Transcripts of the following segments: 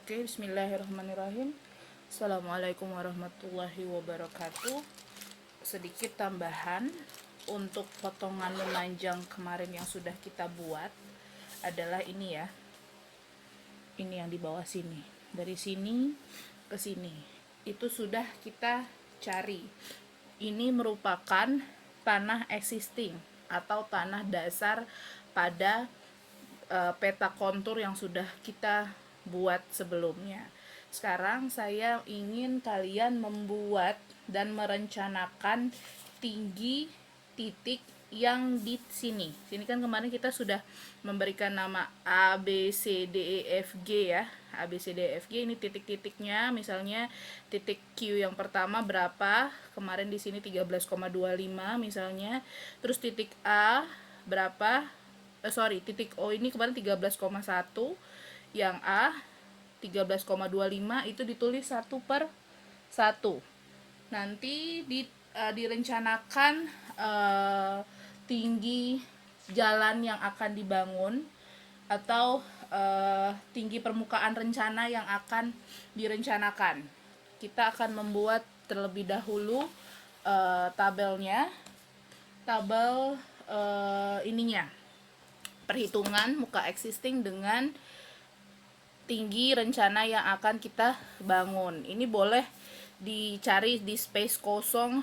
Oke, bismillahirrahmanirrahim. Assalamualaikum warahmatullahi wabarakatuh. Sedikit tambahan untuk potongan memanjang kemarin yang sudah kita buat adalah ini ya. Ini yang di bawah sini. Dari sini ke sini. Itu sudah kita cari. Ini merupakan tanah existing atau tanah dasar pada peta kontur yang sudah kita buat sebelumnya. Sekarang saya ingin kalian membuat dan merencanakan tinggi titik yang di sini. Sini kan kemarin kita sudah memberikan nama A, B, C, D, E, F, G ya. A, B, C, D, E, F, G ini titik-titiknya. Misalnya titik Q yang pertama berapa? Kemarin di sini 13,25 misalnya. Terus titik A berapa? Titik O ini kemarin 13,1, yang A 13,25 itu ditulis 1/1. Nanti direncanakan tinggi jalan yang akan dibangun atau tinggi permukaan rencana yang akan direncanakan. Kita akan membuat terlebih dahulu tabel ininya, perhitungan muka existing dengan tinggi rencana yang akan kita bangun. Ini boleh dicari di space kosong,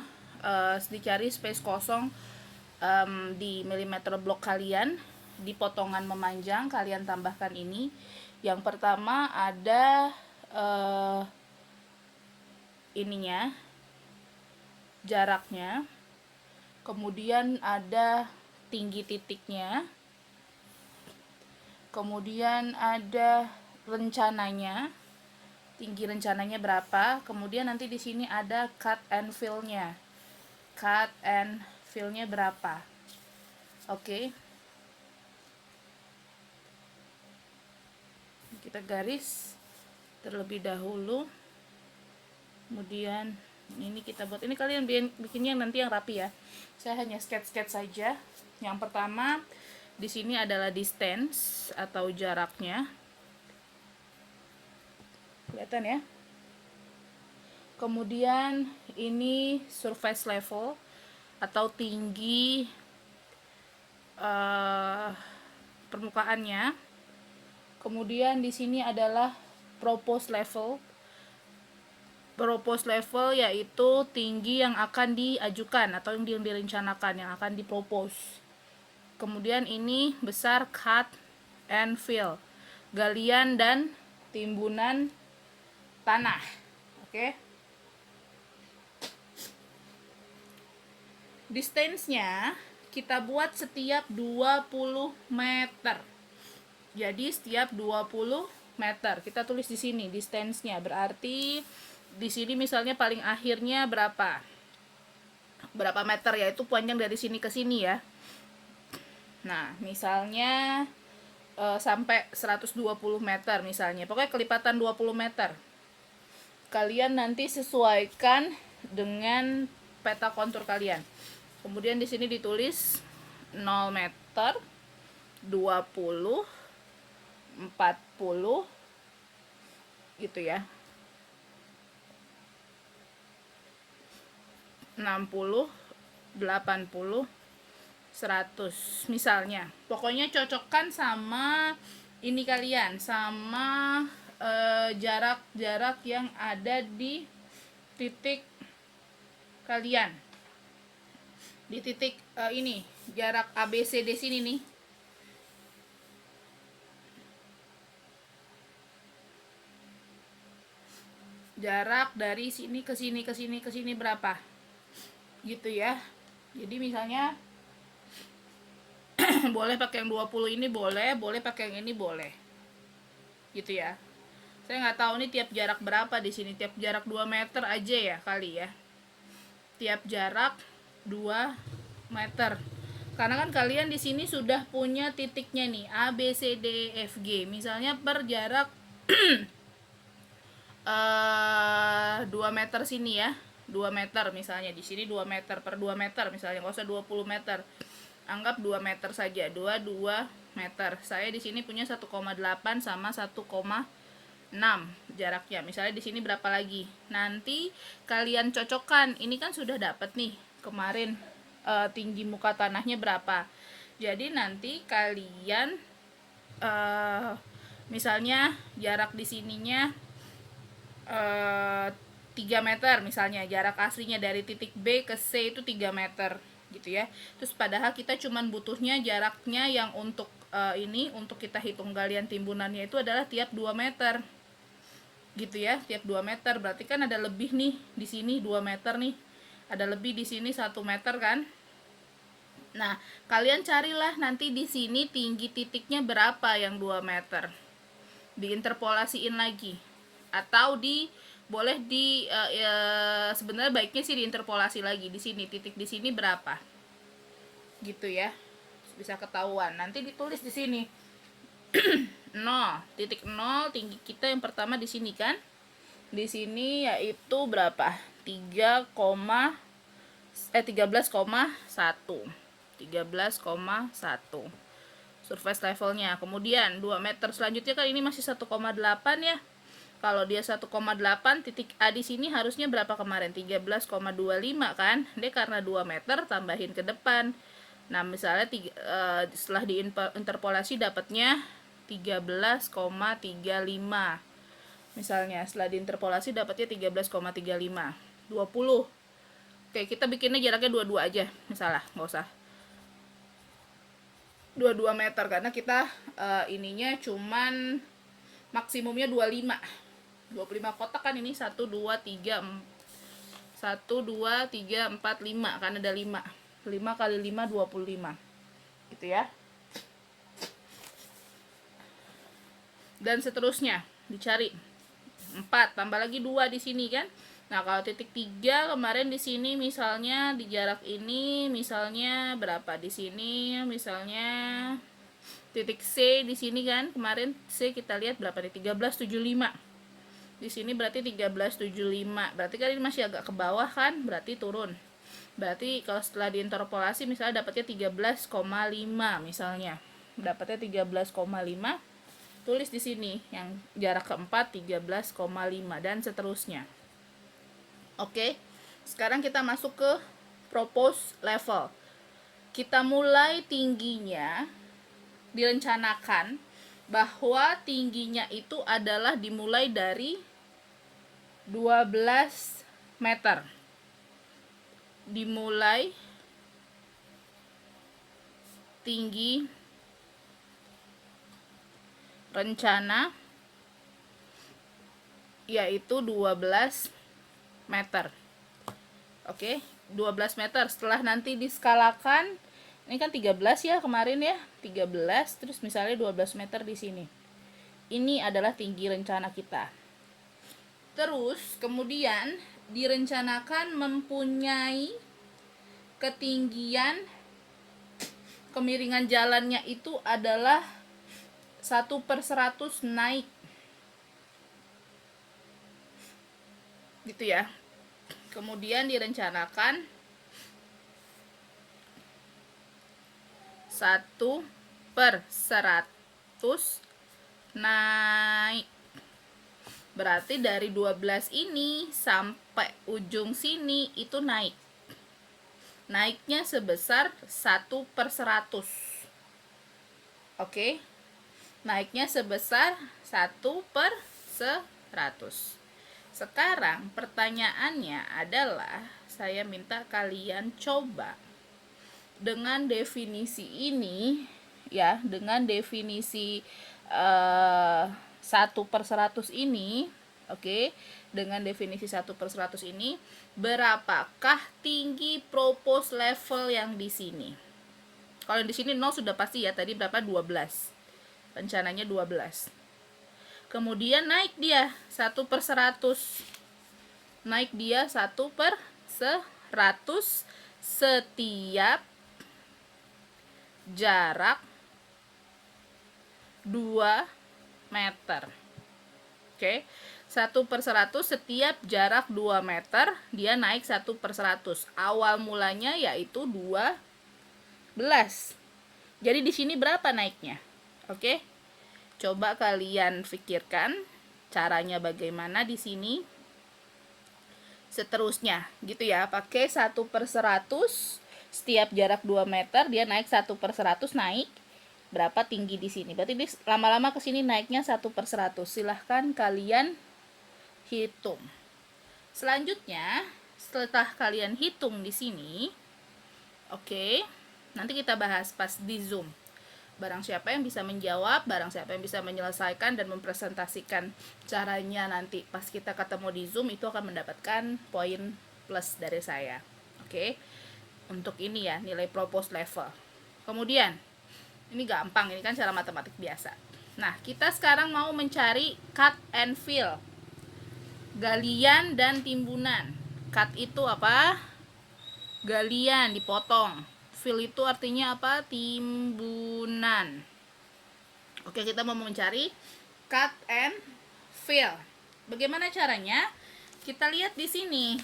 di milimeter block kalian, di potongan memanjang kalian tambahkan ini. Yang pertama ada ininya, jaraknya, kemudian ada tinggi titiknya, kemudian ada rencananya, tinggi rencananya berapa, kemudian nanti di sini ada cut and fill-nya. Cut and fill-nya berapa. Oke. Kita garis terlebih dahulu. Kemudian ini kita buat. Ini kalian bikinnya nanti yang rapi ya. Saya hanya sketch-sketch saja. Yang pertama di sini adalah distance atau jaraknya. Kelihatan ya. Kemudian ini surface level atau tinggi permukaannya. Kemudian di sini adalah proposed level. Proposed level yaitu tinggi yang akan diajukan atau yang direncanakan, yang akan dipropose. Kemudian ini besar cut and fill, galian dan timbunan tanah. Oke. Distance-nya kita buat setiap 20 meter. Jadi setiap 20 meter kita tulis di sini distance-nya. Berarti di sini misalnya paling akhirnya berapa meter, yaitu panjang dari sini ke sini ya. Nah, misalnya sampai 120 meter misalnya. Pokoknya kelipatan 20 meter. Kalian nanti sesuaikan dengan peta kontur kalian. Kemudian di sini ditulis 0 meter, 20, 40 gitu ya. 60, 80, 100 misalnya. Pokoknya cocokkan sama ini kalian, sama jarak-jarak yang ada di titik kalian. Di titik ini, jarak ABCD sini nih. Jarak dari sini ke sini ke sini ke sini berapa? Gitu ya. Jadi misalnya boleh pakai yang 20 ini, boleh pakai yang ini, boleh. Gitu ya. Saya nggak tahu nih tiap jarak berapa di sini. Tiap jarak 2 meter aja ya kali ya. Tiap jarak 2 meter. Karena kan kalian di sini sudah punya titiknya nih, A, B, C, D, E, F, G. Misalnya per jarak 2 meter sini ya. 2 meter misalnya di sini 2 meter per 2 meter misalnya, nggak usah 20 meter. Anggap 2 meter saja, 2 meter. Saya di sini punya 1,8 sama 1,5 6 jaraknya. Misalnya di sini berapa lagi? Nanti kalian cocokkan. Ini kan sudah dapat nih kemarin tinggi muka tanahnya berapa. Jadi nanti kalian misalnya jarak di sininya 3 meter misalnya, jarak aslinya dari titik B ke C itu 3 meter gitu ya. Terus padahal kita cuman butuhnya jaraknya yang untuk ini untuk kita hitung galian timbunannya itu adalah tiap 2 meter gitu ya, tiap 2 meter. Berarti kan ada lebih nih di sini 2 meter nih, ada lebih di sini 1 meter kan. Nah, kalian carilah nanti di sini tinggi titiknya berapa yang 2 meter. Diinterpolasiin lagi. Atau boleh sebenarnya baiknya sih diinterpolasi lagi di sini, titik di sini berapa. Gitu ya. Bisa ketahuan. Nanti ditulis di sini. 0, titik 0 tinggi kita yang pertama di sini kan. Di sini yaitu berapa? 13,1. Surface levelnya. Kemudian 2 meter selanjutnya kan ini masih 1,8 ya. Kalau dia 1,8, titik A di sini harusnya berapa kemarin? 13,25 kan? Dia karena 2 meter tambahin ke depan. Nah, misalnya setelah diinterpolasi dapatnya 13,35. Misalnya setelah diinterpolasi dapatnya 13,35. 20. Oke, kita bikinnya jaraknya 22 aja. Misalnya, nggak usah 22 meter karena kita ininya cuman maksimumnya 25 kotak kan. Ini 1 2 3 4 5 kan ada 5 kali 5 25 gitu ya. Dan seterusnya dicari 4 tambah lagi 2 di sini kan. Nah, kalau titik 3 kemarin di sini misalnya di jarak ini misalnya berapa di sini, misalnya titik C di sini kan. Kemarin C kita lihat berapa nih? 1375. Di sini berarti 1375. Berarti kan ini masih agak ke bawah kan? Berarti turun. Berarti kalau setelah diinterpolasi misalnya dapatnya 13,5 misalnya. Dapatnya 13,5. Tulis di sini yang jarak keempat 13,5 dan seterusnya. Oke. Sekarang kita masuk ke propose level. Kita mulai tingginya direncanakan bahwa tingginya itu adalah dimulai dari 12 meter. Dimulai tinggi rencana yaitu 12 meter. Oke, 12 meter. Setelah nanti diskalakan, ini kan 13 ya kemarin ya, 13 terus misalnya 12 meter di sini. Ini adalah tinggi rencana kita. Terus kemudian direncanakan mempunyai ketinggian kemiringan jalannya itu adalah 1/100 naik gitu ya. Kemudian direncanakan 1/100 naik. Berarti dari 12 ini sampai ujung sini itu naik. Naiknya sebesar 1/100. Oke. Naiknya sebesar 1/100. Sekarang pertanyaannya adalah saya minta kalian coba dengan definisi ini ya, dengan definisi 1/100 ini, oke, dengan definisi 1/100 ini, berapakah tinggi propose level yang di sini? Kalau di sini 0 sudah pasti ya, tadi berapa? 12. Rencananya 12. Kemudian naik dia 1/100. Naik dia 1/100 setiap jarak 2 meter. Oke. 1/100 setiap jarak 2 meter, dia naik 1/100. Awal mulanya yaitu 12. Jadi di sini berapa naiknya? Oke. Coba kalian pikirkan. Caranya bagaimana di sini? Seterusnya, gitu ya. Pakai 1/100, setiap jarak 2 meter dia naik 1/100, naik berapa tinggi di sini. Berarti dia lama-lama ke sini naiknya 1/100. Silahkan kalian hitung. Selanjutnya, setelah kalian hitung di sini, oke, nanti kita bahas pas di Zoom. Barang siapa yang bisa menjawab, barang siapa yang bisa menyelesaikan dan mempresentasikan caranya nanti pas kita ketemu di Zoom, itu akan mendapatkan poin plus dari saya. Oke. Untuk ini ya, nilai propose level. Kemudian, ini gampang, ini kan cara matematik biasa. Nah, kita sekarang mau mencari cut and fill. Galian dan timbunan. Cut itu apa? Galian, dipotong. Fill itu artinya apa? Timbunan. Oke, kita mau mencari cut and fill. Bagaimana caranya? Kita lihat di sini.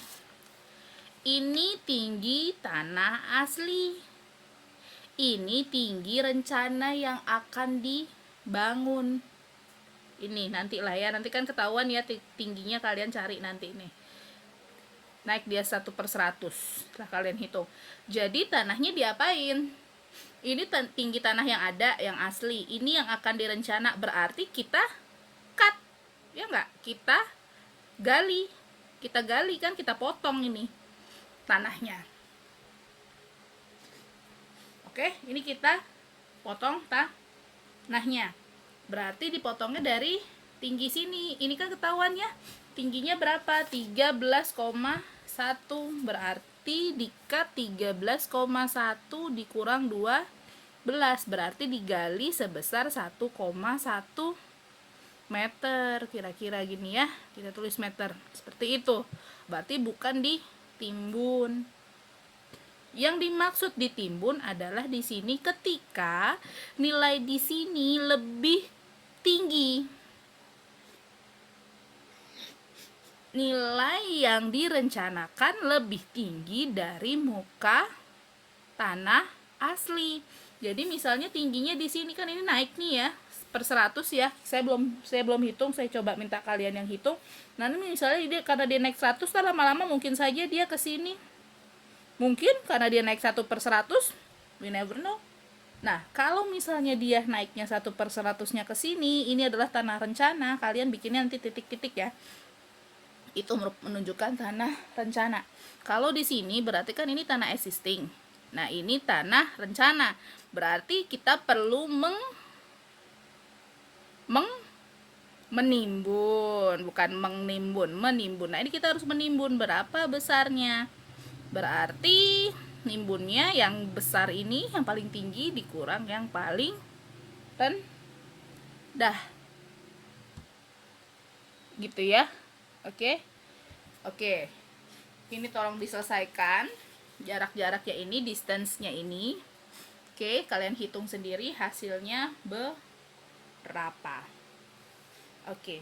Ini tinggi tanah asli. Ini tinggi rencana yang akan dibangun. Ini nanti lah ya, nanti kan ketahuan ya tingginya, kalian cari nanti nih. Naik dia 1/100. Lah kalian hitung. Jadi tanahnya diapain? Ini tinggi tanah yang ada, yang asli. Ini yang akan direncana, berarti kita cut. Ya enggak? Kita gali. Kita gali kan, kita potong ini tanahnya. Oke, ini kita potong tanahnya. Berarti dipotongnya dari tinggi sini. Ini kan ketahuan ya. Tingginya berapa? 13,1. Berarti di-cut 13,1 dikurang 12. Berarti digali sebesar 1,1 meter. Kira-kira gini ya. Kita tulis meter. Seperti itu. Berarti bukan ditimbun. Yang dimaksud ditimbun adalah di sini ketika nilai di sini lebih tinggi. Nilai yang direncanakan lebih tinggi dari muka tanah asli. Jadi misalnya tingginya di sini kan ini naik nih ya, per 100 ya. Saya belum hitung, saya coba minta kalian yang hitung. Nah, ini misalnya dia karena dia naik 100, lama-lama mungkin saja dia ke sini. Mungkin karena dia naik 1/100, we never know. Nah, kalau misalnya dia naiknya 1/100-nya ke sini, ini adalah tanah rencana, kalian bikinnya nanti titik-titik ya. Itu menunjukkan tanah rencana. Kalau di sini berarti kan ini tanah existing. Nah, ini tanah rencana. Berarti kita perlu menimbun, bukan menimbun, menimbun. Nah, ini kita harus menimbun berapa besarnya. Berarti nimbunnya yang besar ini, yang paling tinggi dikurang yang paling rendah. Gitu ya. Oke. Ini tolong diselesaikan. Jarak-jaraknya ini, distance-nya ini. Oke, kalian hitung sendiri hasilnya berapa. Oke.